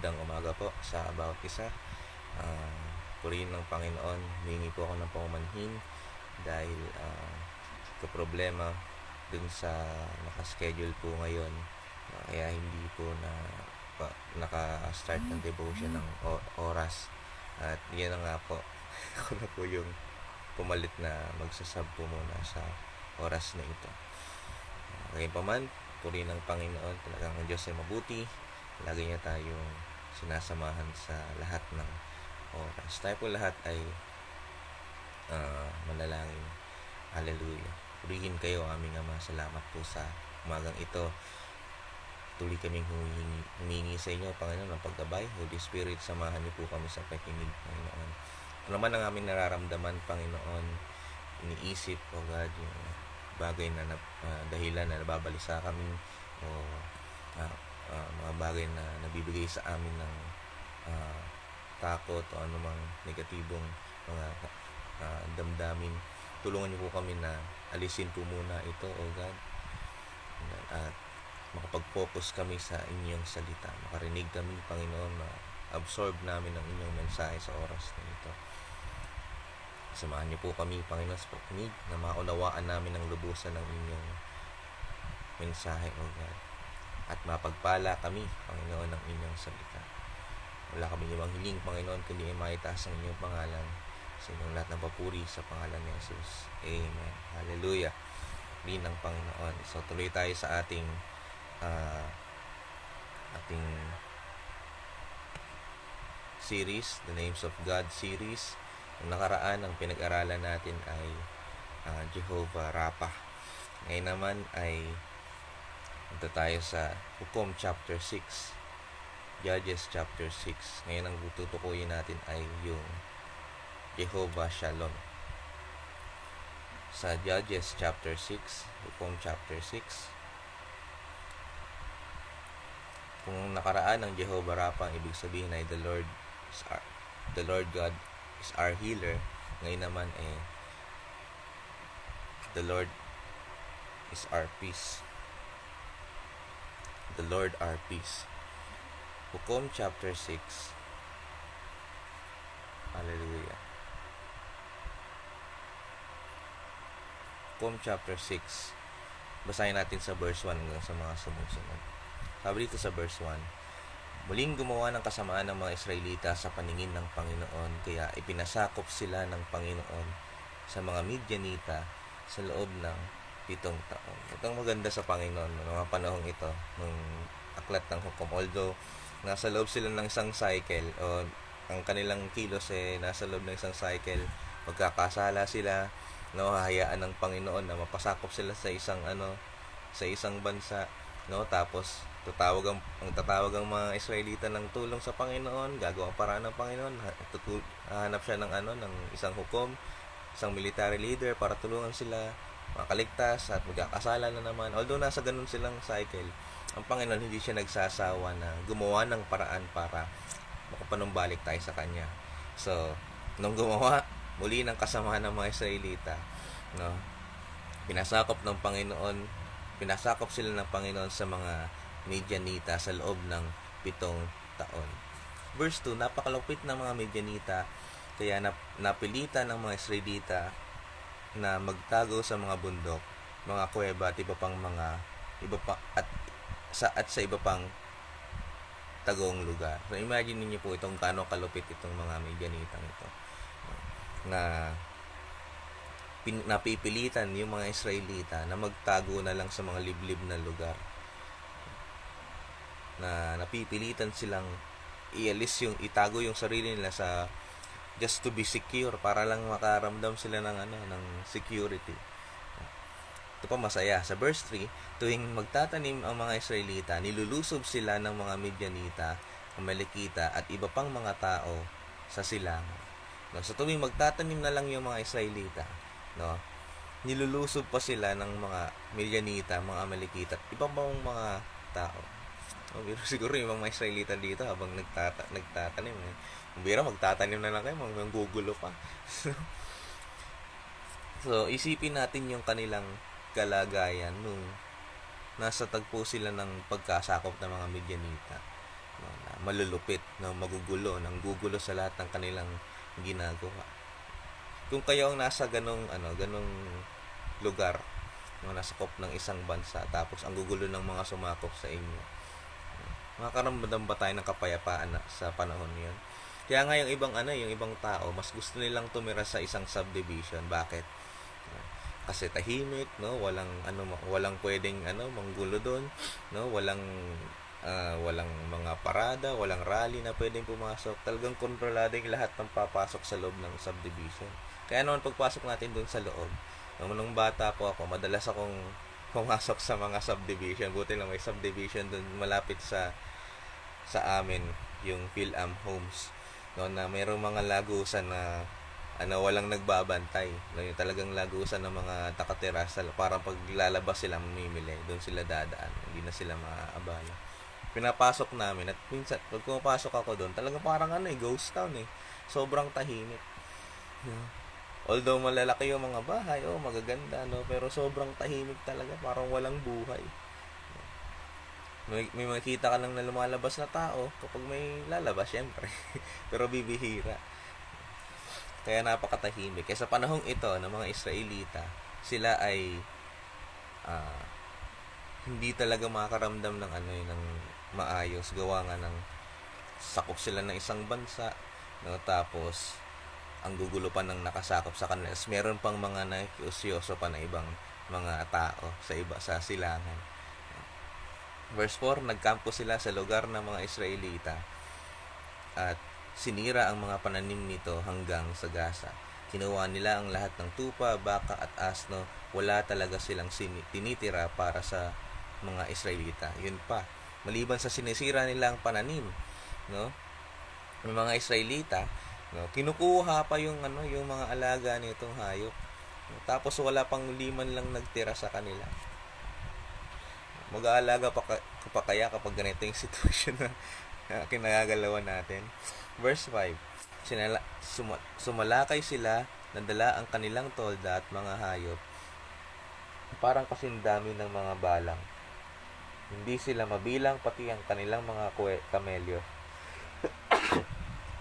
magandang umaga po sa bawat isa. Purihin ng Panginoon, humingi po ako ng paumanhin dahil kaproblema dun sa nakaschedule po ngayon. Kaya hindi po naka-start ng devotion ng oras. At yan na nga po, ako na po yung pumalit na magsasab po muna sa oras na ito. Ngayon pa man, purihin ng Panginoon, talagang ang Diyos ay mabuti. Lagi niya tayong sinasamahan sa lahat ng oras. Tayo po lahat ay manalangin. Hallelujah. Purihin kayo, aming Ama. Salamat po sa umagang ito. Tuloy kaming humingi sa inyo, Panginoon, ng paggabay. Holy Spirit, samahan niyo po kami sa pakinig, Panginoon. Ano naman ang aming nararamdaman, Panginoon, iniisip, O God, yung bagay na dahilan na nababalisa kami o mga bagay na nabibigay sa amin ng takot o anumang negatibong mga damdamin. Tulungan niyo po kami na alisin po muna ito, O God, at makapag-focus kami sa inyong salita. Makarinig kami, Panginoon, na absorb namin ang inyong mensahe sa oras na ito. Samahan niyo po kami, Panginoon, sa pakinig na maunawaan namin ang lubusan ng inyong mensahe, O God. At mapagpala kami, Panginoon, ng inyong salita. Wala kami ibang hiling, Panginoon, kundi ay maitaas ang inyong pangalan sa inyong lahat ng papuri sa pangalan ni Jesus. Amen. Hallelujah. Din ng Panginoon. So, tuloy tayo sa ating series, The Names of God series. Ang nakaraan, ang pinag-aralan natin ay Jehovah Rapha. Ngayon naman ay punta tayo sa Hukom chapter 6, Judges chapter 6. Ngayon ang tutukuyin natin ay yung Jehovah Shalom. Sa Judges chapter 6, Hukom chapter 6, kung nakaraan ng Jehovah Rapha, ang ibig sabihin ay the Lord God is our healer. Ngayon naman the Lord is our peace. The Lord our peace. Hukom chapter 6. Hallelujah. Hukom chapter 6. Basahin natin sa verse 1 hanggang sa mga sumusunod. Sabi dito sa verse 1, muling gumawa ng kasamaan ng mga Israelita sa paningin ng Panginoon, kaya ipinasakop sila ng Panginoon sa mga Midianita sa loob ng 7 taon. Itong maganda sa Panginoon, mga panahong ito, nung aklat ng Hukom, although nasa loob sila ng isang cycle, o ang kanilang kilos nasa loob ng isang cycle, magkakasala sila, hahayaan ng Panginoon na mapasakop sila sa isang bansa, tapos tatawag ang mga Israelita ng tulong sa Panginoon, gagawa ang paraan ng Panginoon, hahanap siya ng isang hukom, isang military leader para tulungan sila makaligtas at magkakasala na naman. Although nasa ganun silang cycle, ang Panginoon hindi siya nagsasawa na gumawa ng paraan para makapanumbalik tayo sa Kanya. So, nung gumawa muli ng kasama ng mga Israelita, pinasakop sila ng Panginoon sa mga Midianita sa loob ng 7 taon. Verse 2, napakalupit ng mga Midianita, kaya napilitan ng mga Israelita na magtago sa mga bundok, mga kuweba at sa iba pang tagong lugar. So imagine niyo po itong gaano kalupit itong mga Midianitang ito, na napipilitan yung mga Israelita na magtago na lang sa mga liblib na lugar, na napipilitan silang itago yung sarili nila sa just to be secure, para lang makaramdam sila ng security. Ito pa masaya. Sa verse 3, tuwing magtatanim ang mga Israelita, nilulusob sila ng mga Midianita, Amalekita at iba pang mga tao sa silangan. So tuwing magtatanim na lang yung mga Israelita, nilulusob pa sila ng mga Midianita, mga Amalekita at iba pang mga tao. Siguro yung mga Israelita dito habang nagtatanim, magtatanim na lang kayo, gugulo pa. So, isipin natin yung kanilang kalagayan nung nasa tagpo sila ng pagkasakop ng mga Midianita. malulupit, no, magugulo, gugulo sa lahat ng kanilang ginagawa. Kung kayo ang nasa ganong lugar, no, nasa kop ng isang bansa, tapos ang gugulo ng mga sumakop sa inyo, makakaramdam ba tayo ng kapayapaan sa panahon niyon? Kaya nga yung ibang tao, mas gusto nilang tumira sa isang subdivision. Bakit? Kasi tahimik, no, walang pwedeng manggulo doon, no, walang mga parada, walang rally na pwedeng pumasok. Talagang kontrolado yung lahat ng papasok sa loob ng subdivision. Kaya naman pagpasok natin doon sa loob, nung bata po ako, madalas akong pumasok sa mga subdivision. Buti lang may subdivision doon malapit sa amin, yung PhilAm Homes, no, na mayroong mga lagusan na walang nagbabantay, no, yung talagang lagusan ng mga nakatira parang pag lalabas sila mamimili, doon sila dadaan, hindi na sila maaabala. Pinapasok namin at minsan pag pumapasok ako doon, talagang parang ghost town sobrang tahimik, no? Although malalaki yung mga bahay, magaganda, no, pero sobrang tahimik talaga, parang walang buhay. May makikita ka lang na lumalabas na tao kapag may lalabas, syempre. Pero bibihira. Kaya napakatahimik. Kaya sa panahong ito ng mga Israelita, sila ay hindi talaga makakaramdam ng maayos. Gawa nga ng sakop sila ng isang bansa, no, tapos ang gugulo pa ng nakasakop sa kanila. Meron pang mga nakikiusyoso pa na ibang mga tao sa silangan. Verse 4, nagkampo sila sa lugar ng mga Israelita at sinira ang mga pananim nito hanggang sa Gaza. Kinuha nila ang lahat ng tupa, baka at asno. Wala talaga silang tinitira para sa mga Israelita. Yun pa, maliban sa sinisira nilang pananim, no, ng mga Israelita, no, kinukuha pa yung mga alaga nitong hayop. Tapos wala pang 5 lang nagtira sa kanila. Mag-aalaga pa kaya kapag ganito yung sitwasyon na kinagagalawan natin? Verse 5, sumalakay sila, nadala ang kanilang tolda at mga hayop, parang kasindami ng mga balang. Hindi sila mabilang, pati ang kanilang mga kamelyo.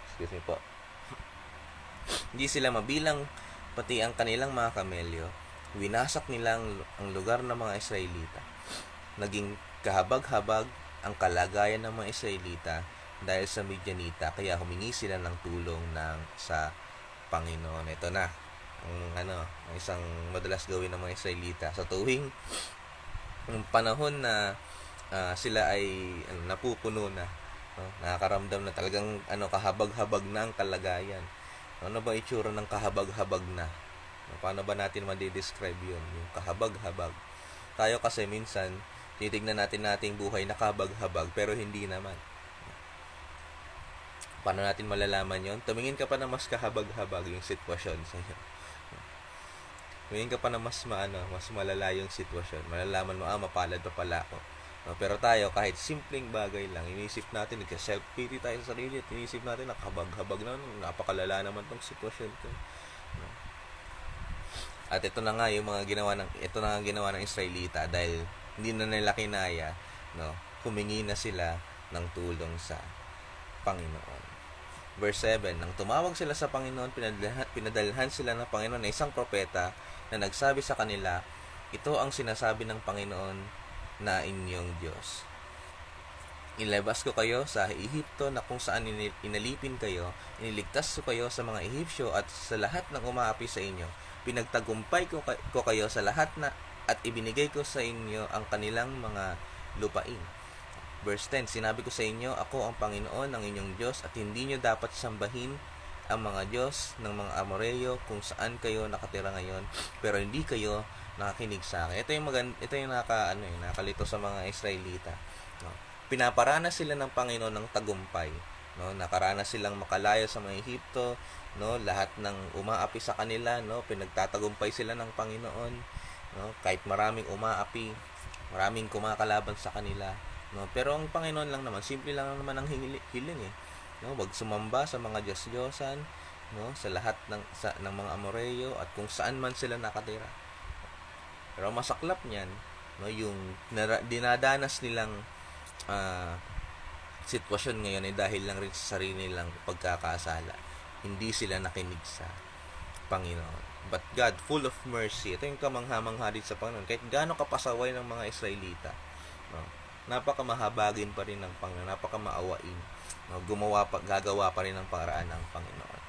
Excuse me po. Hindi sila mabilang, pati ang kanilang mga kamelyo. Winasak nila ang lugar ng mga Israelita. Naging kahabag-habag ang kalagayan ng mga Israelita dahil sa Midianita, kaya humingi sila ng tulong sa Panginoon. Ito na ang isang madalas gawin ng mga Israelita sa tuwing panahon na sila ay napupuno na, no? Nakakaramdam na talagang kahabag-habag na ang kalagayan. Ano ba itsura ng kahabag-habag na? Paano ba natin ma-describe yun? Yung kahabag-habag. Tayo kasi minsan titignan nating buhay na kahabag-habag, pero hindi naman. Paano natin malalaman yon? Tumingin ka pa na mas kahabag-habag yung sitwasyon sa iyo. Tumingin ka pa na mas malala yung sitwasyon. Malalaman mo, mapalad pa pala ako. No, pero tayo, kahit simpleng bagay lang, inisip natin, nagka-self-pity tayo sa sarili at inisip natin, nakahabag-habag na, napakalala naman tong sitwasyon ko. No? At ito na nga ginawa ng Israelita dahil hindi na nila kinaya, no, humingi na sila ng tulong sa Panginoon. Verse 7, nang tumawag sila sa Panginoon, pinadalhan sila ng Panginoon na isang propeta na nagsabi sa kanila, ito ang sinasabi ng Panginoon na inyong Diyos. Inilabas ko kayo sa Ehipto na kung saan inalipin kayo, iniligtas ko kayo sa mga Ehipsyo at sa lahat ng umaapi sa inyo. Pinagtagumpay ko kayo sa lahat at ibinigay ko sa inyo ang kanilang mga lupain. Verse 10, sinabi ko sa inyo, ako ang Panginoon ng inyong Diyos at hindi nyo dapat sambahin ang mga Diyos ng mga Amoreyo kung saan kayo nakatira ngayon, pero hindi kayo nakakinig sa akin. Ito yung nakalito sa mga Israelita. No? Pinaparanas sila ng Panginoon ng tagumpay. No? Nakaranas silang makalayo sa mga Ehipto, no? Lahat ng umaapi sa kanila, no? Pinagtatagumpay sila ng Panginoon, no? Kahit maraming umaapi, maraming kumakalaban sa kanila, no? Pero ang Panginoon lang naman, simple lang naman ang hiling no? Wag sumamba sa mga Diyos-Diyosan, no? Sa lahat ng mga Amoreyo at kung saan man sila nakatira. Pero masaklap niyan, no, yung dinadanas nilang sitwasyon ngayon ay dahil lang rin sa sarili nilang pagkakasala. Hindi sila nakinig sa Panginoon. But God, full of mercy, ito yung kamangha-mangha din sa Panginoon. Kahit gaano kapasaway ng mga Israelita, no, napakamahabagin pa rin ng Panginoon, napakamaawain. No, gagawa pa rin ng paraan ng Panginoon.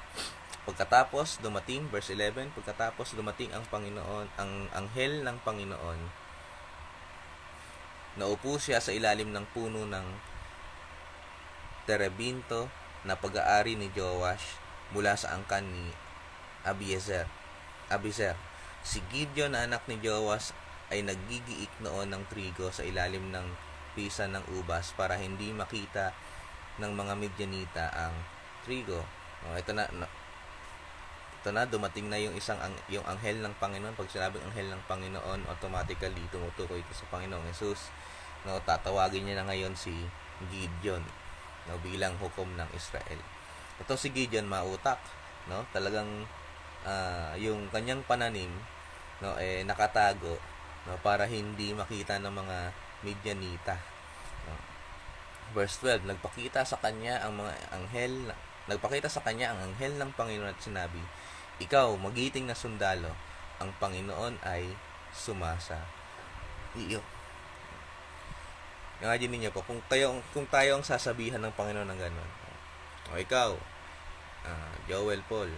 Pagkatapos dumating, verse 11, pagkatapos dumating ang Panginoon, ang anghel ng Panginoon, naupo siya sa ilalim ng puno ng terebinto na pag-aari ni Joash mula sa angkan ni Abiezer. Si Gideon na anak ni Joash ay naggigiik noon ng trigo sa ilalim ng pisa ng ubas para hindi makita ng mga Midyanita ang trigo. Ito na, dumating na yung yung anghel ng Panginoon. Pag sinabing anghel ng Panginoon, automatically tumutukoy ito sa Panginoong Jesus. No, tatawagin niya na ngayon si Gideon, no, bilang hukom ng Israel. Ito si Gideon mautak, no? Talagang yung kanyang pananim, no, nakatago, no, para hindi makita ng mga Midyanita. No? Verse 12, nagpakita sa kanya ang anghel ng Panginoon at sinabi, ikaw, magiting na sundalo, ang Panginoon ay sumasa iyo. Imagine niyo po, kung tayo ang sasabihan ng Panginoon ng gano'n. O ikaw, Joel Paul,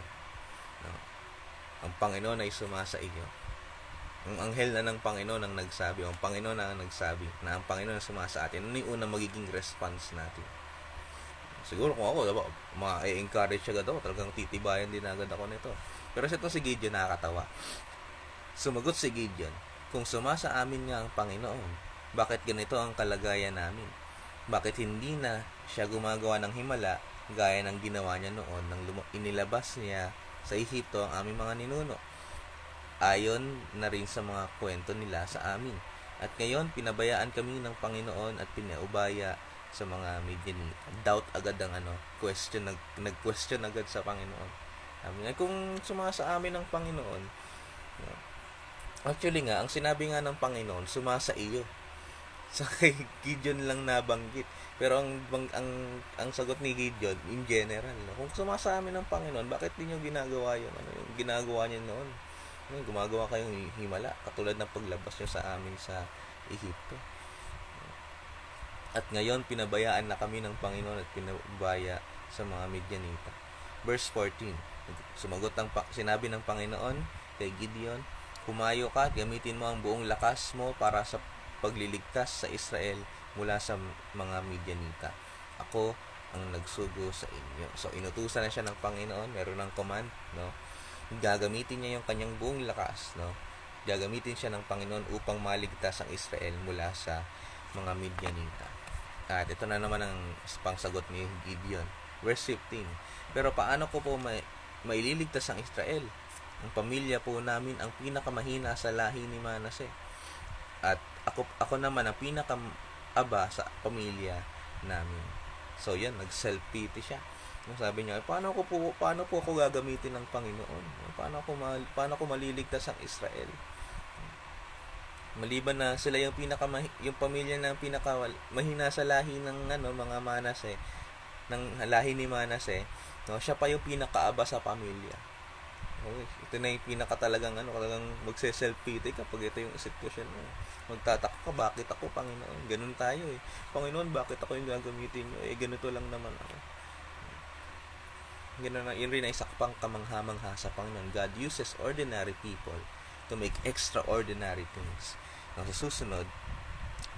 no, ang Panginoon ay sumasa iyo. Ang anghel na ng Panginoon ang nagsabi, ang Panginoon na ang nagsabi na ang Panginoon ang sumasa atin. Ano yung unang magiging response natin? Siguro kung ako, diba, ma-encourage agad ako, talagang titibayan din agad ako nito. Pero ito si Gideon, nakakatawa. Sumagot si Gideon, kung sumasa amin nga ang Panginoon, bakit ganito ang kalagayan namin? Bakit hindi na siya gumagawa ng himala gaya ng ginawa niya noon nang inilabas niya sa Ehipto ang aming mga ninuno? Ayon na rin sa mga kwento nila sa amin. At ngayon, pinabayaan kami ng Panginoon at pinaubaya sa mga Midyanita. Doubt agad ang nag-question agad sa Panginoon. Sabi nga, kung sumasa amin ng Panginoon, no? Actually nga, ang sinabi nga ng Panginoon, sumasa iyo. Sa kay Gideon lang nabanggit. Pero ang sagot ni Gideon, in general, no? Kung sumasa amin ng Panginoon, bakit di nyo ginagawa yung ginagawa niyo noon? Gumagawa kayong himala, katulad ng paglabas nyo sa amin sa Ehipto. At ngayon, pinabayaan na kami ng Panginoon at pinabaya sa mga Midyanita. Verse 14, sinabi ng Panginoon kay Gideon, humayo ka at gamitin mo ang buong lakas mo para sa pagliligtas sa Israel mula sa mga Midyanita. Ako ang nagsugo sa inyo. So, inutusan na siya ng Panginoon, meron ng command, no? Gagamitin niya yung kanyang buong lakas, no? Gagamitin siya ng Panginoon upang maligtas ang Israel mula sa mga Midyanita. At ito na naman ang pangsagot ni Gideon. Verse 15. Pero paano ko po maililigtas ang Israel? Ang pamilya po namin ang pinakamahina sa lahi ni Manase. At ako naman ang pinakaaba sa pamilya namin. So yan, nag-self-pity siya. Sabi niya, paano po ako gagamitin ng Panginoon? Paano ko maliligtas ang Israel? Maliban na sila yung pamilya na pinakamahina sa lahi ng mga Manase, ng lahi ni Manase, no, siya pa yung pinakaaba sa pamilya. Okay, ito na yung talagang magse-self-pity kapag ito yung sitwasyon mo. Magtataka ka, bakit ako, Panginoon? Ganun tayo eh. Panginoon, bakit ako yung gagamitin nyo? Ganito lang naman ako. Yun rin ay sakpang kamangha-mangha sa Panginoon. God uses ordinary people to make extraordinary things. Sa susunod,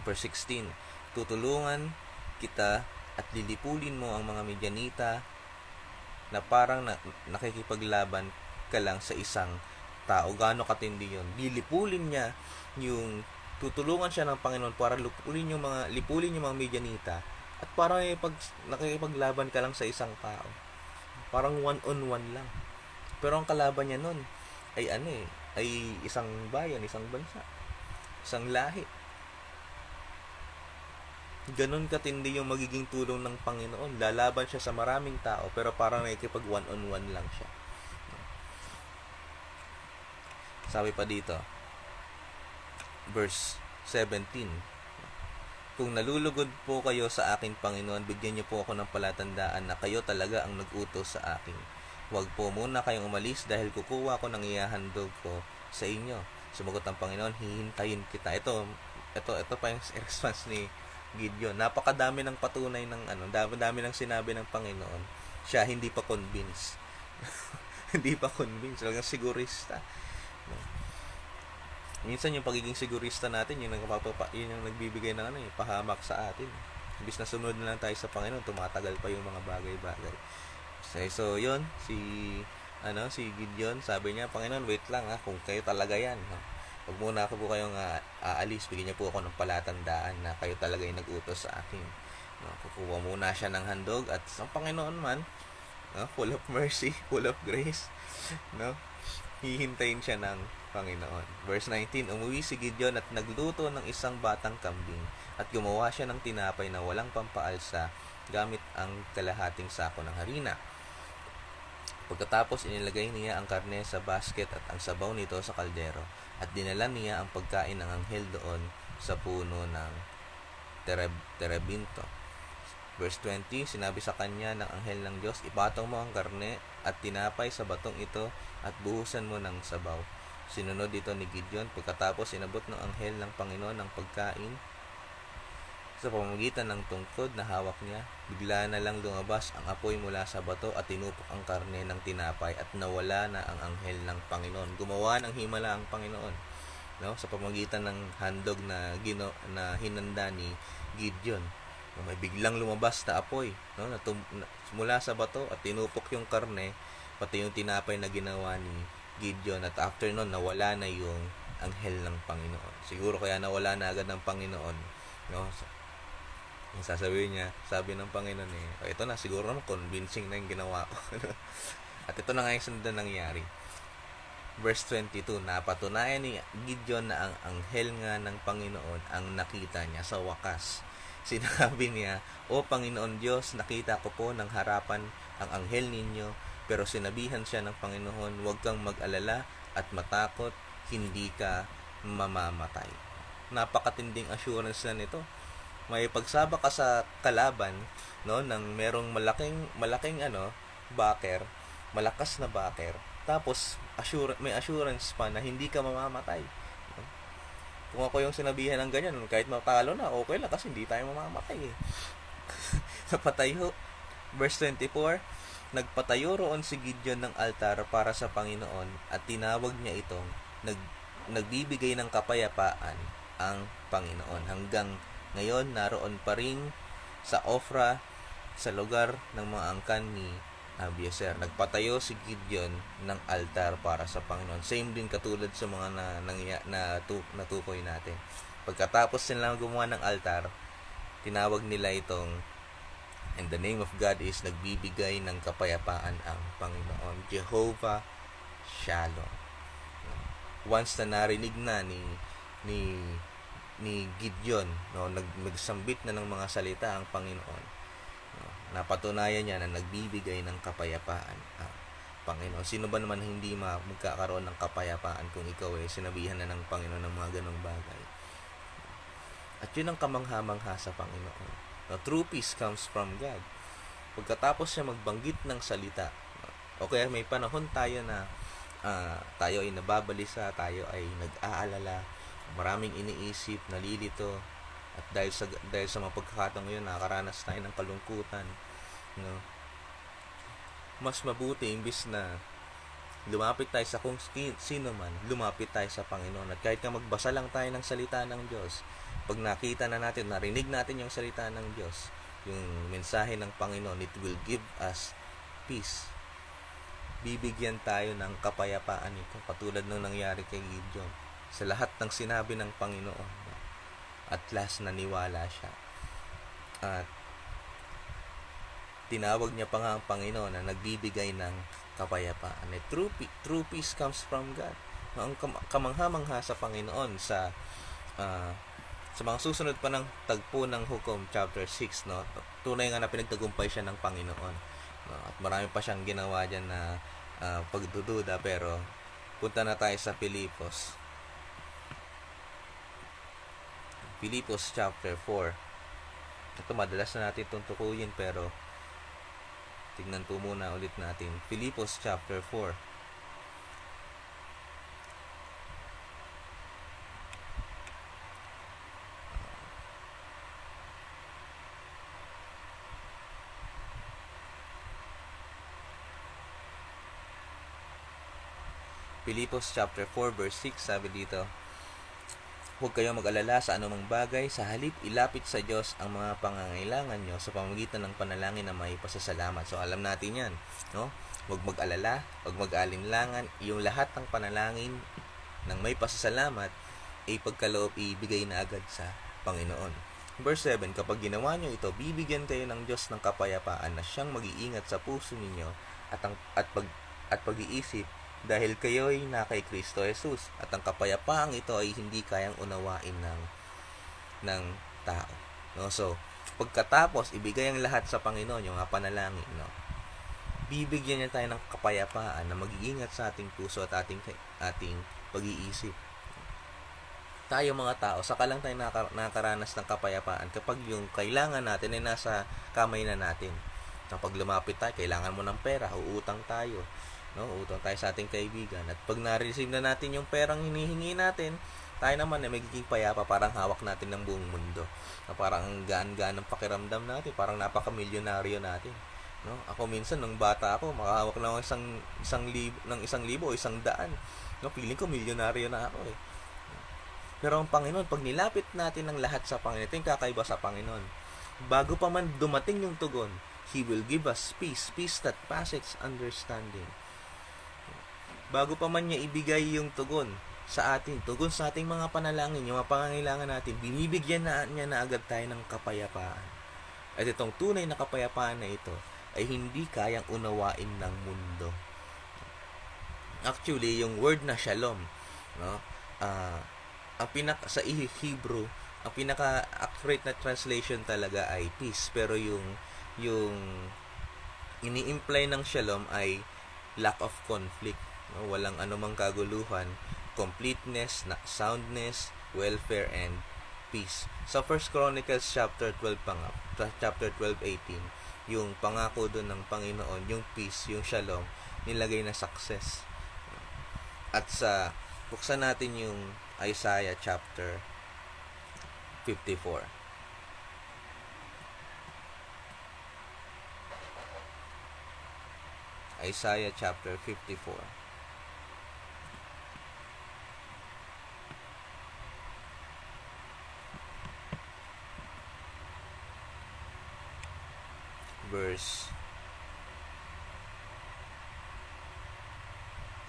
verse 16, tutulungan kita at lilipulin mo ang mga Midyanita na parang nakikipaglaban ka lang sa isang tao. Gaano katindi yun? Lilipulin niya tutulungan siya ng Panginoon para lipulin yung mga Midyanita at parang nakikipaglaban ka lang sa isang tao. Parang one-on-one lang. Pero ang kalaban niya nun ay ay isang bayan, isang bansa, isang lahi. Ganon katindi yung magiging tulong ng Panginoon. Lalaban siya sa maraming tao, pero parang nakikipag one-on-one lang siya. Sabi pa dito, verse 17, Kung nalulugod po kayo sa akin, Panginoon, bigyan niyo po ako ng palatandaan na kayo talaga ang nag-utos sa akin. Huwag po muna kayong umalis dahil kukuha ko ng ihahandog ko sa inyo. Sumagot ang Panginoon, hihintayin kita. Ito pa yung response ni Gideon. Napakadami ng patunay ng dami ng sinabi ng Panginoon. Siya hindi pa convinced. Hindi pa convinced. Talagang sigurista. Minsan yung pagiging sigurista natin, yun yung nagbibigay ng pahamak sa atin. Imbis na sunod na lang tayo sa Panginoon, tumatagal pa yung mga bagay-bagay. So yun, si Gideon, sabi niya, Panginoon, wait lang kung kayo talaga yan. Huwag muna ako po kayong aalis, bigyan niyo po ako ng palatandaan na kayo talaga yung nag-utos sa akin. Kukuha muna siya ng handog at ang Panginoon man, full of mercy, full of grace, hihintayin siya ng Panginoon. Verse 19, umuwi si Gideon at nagluto ng isang batang kambing at gumawa siya ng tinapay na walang pampaalsa gamit ang kalahating sako ng harina. Pagkatapos inilagay niya ang karne sa basket at ang sabaw nito sa kaldero at dinala niya ang pagkain ng anghel doon sa puno ng terebinto. Verse 20, sinabi sa kanya ng anghel ng Diyos, ipatong mo ang karne at tinapay sa batong ito at buhusan mo ng sabaw. Sinunod ito ni Gideon. Pagkatapos inabot ng anghel ng Panginoon ng pagkain sa pamamagitan ng tungkod na hawak niya. Bigla na lang lumabas ang apoy mula sa bato at tinupok ang karne ng tinapay at nawala na ang anghel ng Panginoon. Gumawa ng himala ang Panginoon, sa pamamagitan ng handog na hinanda ni Gideon. May biglang lumabas na apoy mula sa bato at tinupok yung karne pati yung tinapay na ginawa ni Gideon, at after nun nawala na yung anghel ng Panginoon. Siguro kaya nawala na agad ng Panginoon, yung sasabihin niya, sabi ng Panginoon ito na, siguro naman convincing na yung ginawa ko. At ito na nga yung sundan nangyari. Verse 22, napatunayan ni Gideon na ang anghel nga ng Panginoon ang nakita niya sa wakas. Sinabi niya, O Panginoon Diyos, nakita ko po ng harapan ang anghel ninyo, pero sinabihan siya ng Panginoon, huwag kang mag-alala at matakot, hindi ka mamamatay. Napakatinding assurance na nito. May pagsaba ka sa kalaban, nang merong malaking backer, malakas na backer, tapos may assurance pa na hindi ka mamamatay. Kung ako yung sinabihan ng ganyan, kahit matalo na, okay lang kasi hindi tayo mamamatay. Napatayo. Verse 24, nagpatayo roon si Gideon ng altar para sa Panginoon at tinawag niya itong nagbibigay ng kapayapaan ang Panginoon. Hanggang ngayon, naroon pa rin sa Ofra, sa lugar ng mga angkan ni Abiezer. Nagpatayo si Gideon ng altar para sa Panginoon. Same din katulad sa mga natukoy natin. Pagkatapos nila gumawa ng altar, tinawag nila itong, and the name of God is nagbibigay ng kapayapaan ang Panginoon. Jehovah Shalom. Once na narinig na ni Gideon, nagsambit na ng mga salita ang Panginoon, napatunayan niya na nagbibigay ng kapayapaan ang Panginoon. Sino ba naman hindi magkakaroon ng kapayapaan kung ikaw sinabihan na ng Panginoon ng mga ganong bagay? At yun ang kamangha-mangha sa Panginoon. True peace comes from God. Pagkatapos siya magbanggit ng salita, okay, may panahon tayo na tayo ay nababalisa, tayo ay nag-aalala, maraming iniisip, nalilito, at dahil sa mga pagkakataong ngayon, nakakaranas tayo ng kalungkutan. Mas mabuti, imbis na lumapit tayo sa kung sino man, lumapit tayo sa Panginoon. At kahit nga magbasa lang tayo ng salita ng Diyos, pag nakita na natin, narinig natin yung salita ng Diyos, yung mensahe ng Panginoon, it will give us peace. Bibigyan tayo ng kapayapaan ito, katulad ng nangyari kay Gideon. Sa lahat ng sinabi ng Panginoon, at last naniwala siya. At tinawag niya pa nga ang Panginoon na nagbibigay ng kapayapaan. True peace comes from God. Ang kamangha-mangha sa Panginoon sa mga susunod pa ng tagpo ng Hukom chapter 6, tunay nga na pinagtagumpay siya ng Panginoon. At marami pa siyang ginawa dyan na pagdududa, pero punta na tayo sa Filipos chapter 4. Ito madalas na natin itong tukuyin, pero tignan po muna ulit natin. Filipos chapter 4. Filipos chapter 4 verse 6, sabi dito, huwag kayong mag-alala sa anumang bagay, sa halip ilapit sa Diyos ang mga pangangailangan nyo sa pamamagitan ng panalangin na may pasasalamat. So alam natin yan, no? Huwag mag-alala, huwag mag-alinlangan, yung lahat ng panalangin ng may pasasalamat ay pagkaloob ibigay na agad sa Panginoon. Verse 7, kapag ginawa nyo ito, bibigyan kayo ng Diyos ng kapayapaan na siyang mag-iingat sa puso ninyo at pag-iisip, dahil kayo'y na kay Kristo Jesus, at ang kapayapaang ito ay hindi kayang unawain ng tao. No? So, pagkatapos ibigay ang lahat sa Panginoon, yung panalangin, no? Bibigyan niya tayo ng kapayapaan na mag-iingat sa ating puso at ating pag-iisip. Tayo mga tao, saka lang tayo nakakaranas ng kapayapaan kapag yung kailangan natin ay nasa kamay na natin. Kapag lumapit tayo, kailangan mo ng pera, uutang tayo. No, utang tayo sa ating kaibigan, at pag na-receive na natin yung perang hinihingi natin, tayo naman ay magiging payapa, parang hawak natin ng buong mundo, na parang gaan-gaan ng pakiramdam natin, parang napaka-milyonaryo natin, no? Ako minsan nung bata ako, makahawak na ako ng 1,000 o 100, no? Feeling ko milyonaryo na ako eh. Pero ang Panginoon, pag nilapit natin ng lahat sa Panginoon, ito yung kakaiba sa Panginoon, bago pa man dumating yung tugon, He will give us peace that passes understanding. Bago pa man niya ibigay yung tugon sa ating mga panalangin, yung mga pangangailangan natin, binibigyan niya na agad tayo ng kapayapaan. At itong tunay na kapayapaan na ito ay hindi kayang unawain ng mundo. Actually, yung word na shalom, no? Sa Hebrew, ang pinaka-accurate na translation talaga ay peace, pero yung ini-imply ng shalom ay lack of conflict. No, walang anumang kaguluhan, completeness, soundness, welfare, and peace. Sa 1 Chronicles chapter 12:18, yung pangako doon ng Panginoon, yung peace, yung shalom, nilagay na success. At buksan natin yung Isaiah chapter 54. Isaiah chapter 54. Verse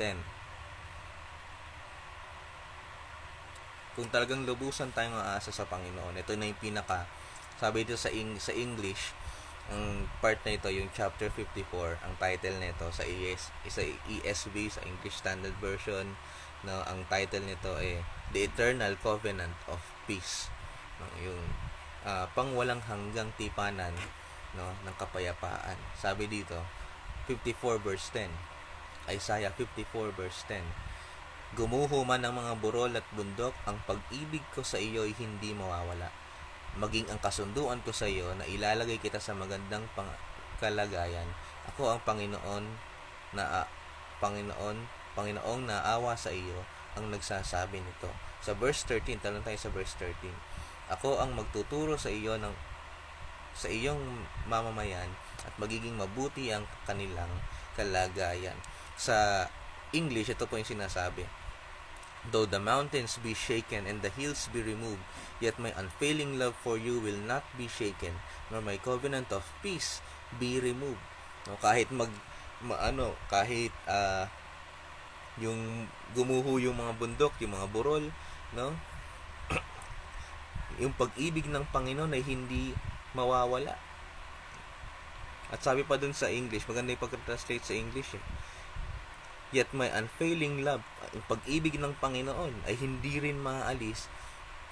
10. Kung talagang lubusan tayong aasa sa Panginoon, ito na yung sabi dito sa English, ang part na ito, yung chapter 54, ang title nito sa ESV, sa English Standard Version, no, ang title nito ay The Eternal Covenant of Peace. No, yung pangwalang hanggang tipanan, no, ng kapayapaan. Sabi dito, 54 verse 10. Isaiah 54 verse 10. Gumuho man ang mga burol at bundok, ang pag-ibig ko sa iyo ay hindi mawawala. Maging ang kasunduan ko sa iyo na ilalagay kita sa magandang kalagayan. Ako ang Panginoong naawa sa iyo ang nagsasabi nito. Sa verse 13, talon tayo sa verse 13. Ako ang magtuturo sa iyong mamamayan at magiging mabuti ang kanilang kalagayan. Sa English, ito po yung sinasabi. Though the mountains be shaken and the hills be removed, yet my unfailing love for you will not be shaken, nor my covenant of peace be removed. No, kahit yung gumuho yung mga bundok, yung mga burol, no? Yung pag-ibig ng Panginoon ay hindi mawawala. At sabi pa dun sa English, maganda yung pag-translate sa English eh. Yet my unfailing love, yung pag-ibig ng Panginoon ay hindi rin maaalis,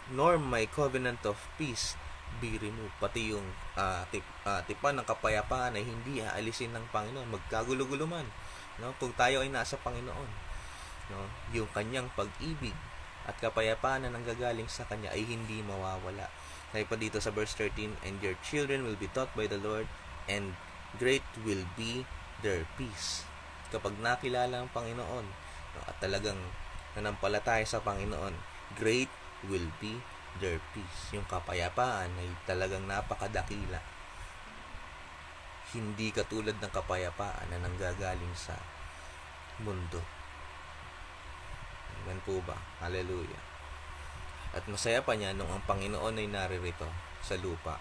nor my covenant of peace be removed. Pati yung tipan ng kapayapaan ay hindi aalisin ng Panginoon, magkagulo-gulo man, no? Kung tayo ay nasa Panginoon, no? Yung kanyang pag-ibig at kapayapaan na nanggagaling sa kanya ay hindi mawawala. Sabi pa dito sa verse 13, and your children will be taught by the Lord, and great will be their peace. Kapag nakilala ang Panginoon, no, at talagang nanampalataya sa Panginoon, great will be their peace. Yung kapayapaan ay talagang napakadakila. Hindi katulad ng kapayapaan na nanggagaling sa mundo. Amen po ba? Hallelujah. At masaya pa niya nung ang Panginoon ay naririto sa lupa.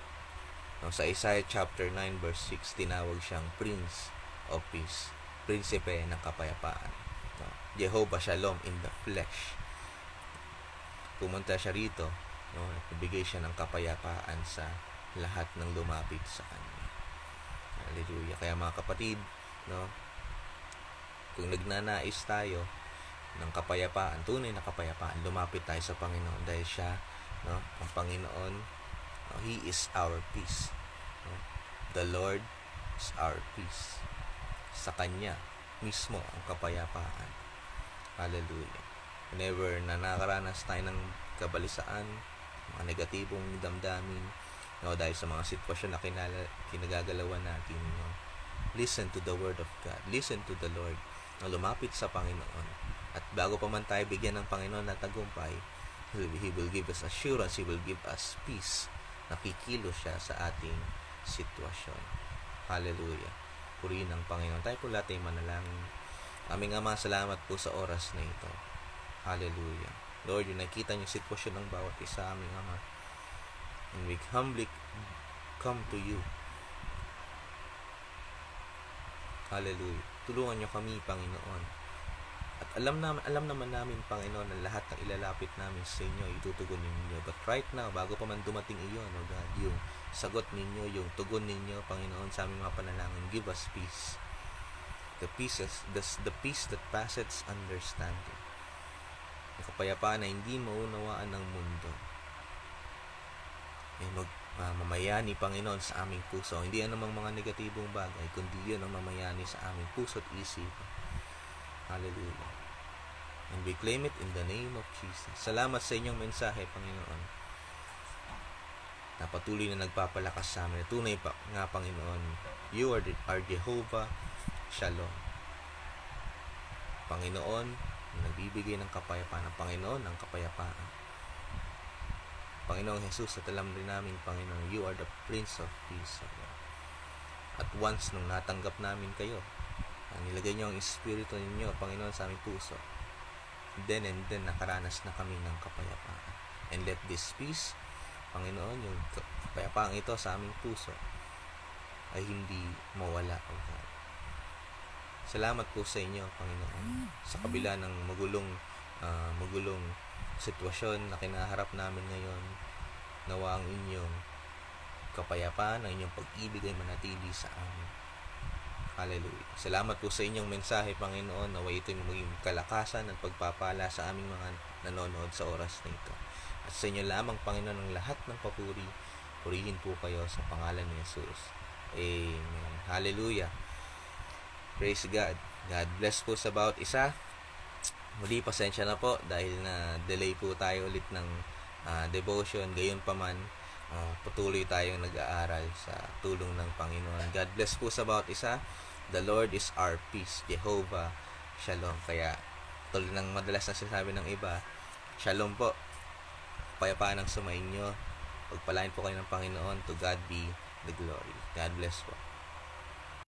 No, sa Isaiah chapter 9 verse 6, tinawag siyang Prince of Peace, prinsipe ng kapayapaan. No, Jehovah Shalom in the flesh. Pumunta siya rito, no, at nabigay siya ng kapayapaan sa lahat ng lumapit sa kanya. Hallelujah. Kaya mga kapatid, no, kung nagnanais tayo ng kapayapaan, tunay na kapayapaan, lumapit tayo sa Panginoon dahil siya, no, ang Panginoon, no, He is our peace. No? The Lord is our peace. Sa Kanya mismo ang kapayapaan. Hallelujah. Whenever na nakaranas tayo ng kabalisaan, mga negatibong damdamin, no, dahil sa mga sitwasyon na kinagagalawan natin, no, listen to the Word of God. Listen to the Lord. No, lumapit sa Panginoon. At bago pa man tayo bigyan ng Panginoon na tagumpay, He will give us assurance, He will give us peace. Nakikilo siya sa ating sitwasyon. Hallelujah. Purihin ang Panginoon. Tayo po lahat ay manalangin. Aming Ama, salamat po sa oras na ito. Hallelujah. Lord, yung nakita niyo sitwasyon ng bawat isa, aming Ama. And we humbly come to you. Hallelujah. Tulungan niyo kami, Panginoon. At alam naman namin, Panginoon, na lahat ng ilalapit namin sa inyo, itutugon ninyo. But right now, bago pa man dumating iyon, oh God, yung sagot ninyo, yung tugon ninyo, Panginoon, sa aming mga panalangin, give us peace. The peace that passeth understanding. Yung kapayapaan na hindi maunawaan ng mundo. Yung mamayani, Panginoon, sa aming puso. Hindi yan namang mga negatibong bagay, kundi yun ang mamayani sa aming puso at isipan. Hallelujah. And we claim it in the name of Jesus. Salamat sa inyong mensahe, Panginoon, na patuloy na nagpapalakas sa amin. Tunay pa nga, Panginoon, you are our Jehovah Shalom. Panginoon, nagbibigay ng kapayapaan. Ang Panginoon ng kapayapaan. Panginoong Jesus, at alam rin namin, Panginoon, you are the Prince of Peace. At once nung natanggap namin kayo, nilagay niyo ang Espiritu ninyo, Panginoon, sa aming puso. Then nakaranas na kami ng kapayapaan. And let this peace, Panginoon, yung kapayapaan ito sa aming puso, ay hindi mawala, O God. Salamat po sa inyo, Panginoon. Sa kabila ng magulong sitwasyon na kinaharap namin ngayon, nawa ang inyong kapayapaan, ang inyong pag-ibig ay manatili sa amin. Hallelujah. Salamat po sa inyong mensahe, Panginoon. Naway ito'y maging kalakasan at pagpapala sa aming mga nanonood sa oras na ito. At sa inyo lamang, Panginoon, ang lahat ng papuri. Purihin po kayo sa pangalan ni Jesus. Amen. Hallelujah. Praise God. God bless po sa bawat isa. Muli, pasensya na po dahil na delay po tayo ulit ng devotion. Gayon pa man, patuloy tayong nag-aaral sa tulong ng Panginoon. God bless po sa bawat isa. The Lord is our peace. Jehovah Shalom. Kaya tuloy ng madalas na sinasabi ng iba, Shalom po. Payapaan ang sumainyo. Pagpalain po kayo ng Panginoon. To God be the glory. God bless po.